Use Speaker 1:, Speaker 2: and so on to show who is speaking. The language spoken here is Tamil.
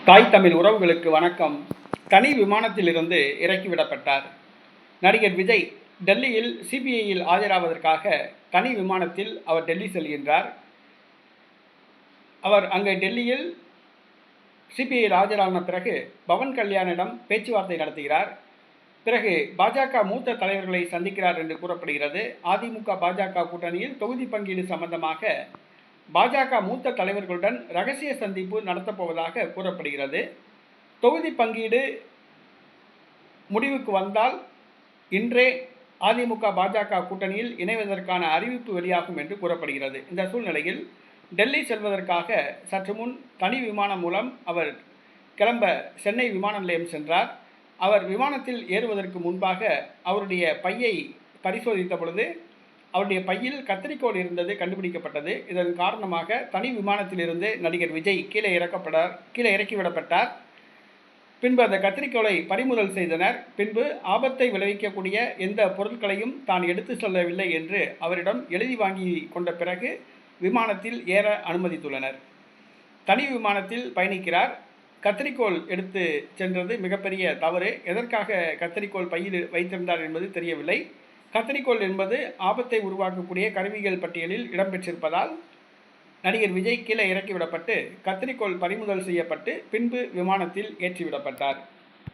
Speaker 1: தாய் தமிழ் உறவுகளுக்கு வணக்கம். தனி விமானத்திலிருந்து இறக்கிவிடப்பட்டார். நடிகர் விஜய் டெல்லியில் சிபிஐயில் ஆஜராவதற்காக தனி விமானத்தில் அவர் டெல்லி செல்கின்றார். அவர் அங்கே டெல்லியில் சிபிஐயில் ஆஜரான பிறகு பவன் கல்யாணிடம் பேச்சுவார்த்தை நடத்துகிறார். பிறகு பாஜக மூத்த தலைவர்களை சந்திக்கிறார் என்று கூறப்படுகிறது. அதிமுக பாஜக கூட்டணியில் தொகுதி பங்கீடு சம்பந்தமாக பாஜக மூத்த தலைவர்களுடன் ரகசிய சந்திப்பு நடத்தப்போவதாக கூறப்படுகிறது. தொகுதி பங்கீடு முடிவுக்கு வந்தால் இன்றே அதிமுக பாஜக கூட்டணியில் இணைவதற்கான அறிவிப்பு வெளியாகும் என்று கூறப்படுகிறது. இந்த சூழ்நிலையில் டெல்லி செல்வதற்காக சற்று முன் தனி விமானம் மூலம் அவர் கிளம்ப சென்னை விமான நிலையம் சென்றார். அவர் விமானத்தில் ஏறுவதற்கு முன்பாக அவருடைய பையை பரிசோதித்த பொழுது அவருடைய பையில் கத்தரிக்கோல் இருந்தது கண்டுபிடிக்கப்பட்டது. இதன் காரணமாக தனி விமானத்திலிருந்து நடிகர் விஜய் கீழே இறக்கிவிடப்பட்டார். பின்பு அந்த கத்தரிக்கோலை பறிமுதல் செய்தனர். பின்பு ஆபத்தை விளைவிக்கக்கூடிய எந்த பொருட்களையும் தான் எடுத்து செல்லவில்லை என்று அவரிடம் எழுதி வாங்கி கொண்ட பிறகு விமானத்தில் ஏற அனுமதித்துள்ளனர். தனி விமானத்தில் பயணிக்கிறார். கத்தரிக்கோல் எடுத்து சென்றது மிகப்பெரிய தவறு. எதற்காக கத்தரிக்கோல் பையில் வைத்திருந்தார் என்பது தெரியவில்லை. கத்தரிக்கோல் என்பது ஆபத்தை உருவாக்கக்கூடிய கருவிகள் பட்டியலில் இடம்பெற்றிருப்பதால் நடிகர் விஜய் கீழே இறக்கிவிடப்பட்டு கத்தரிக்கோல் பறிமுதல் செய்யப்பட்டு பின்பு விமானத்தில் ஏற்றிவிடப்பட்டார்.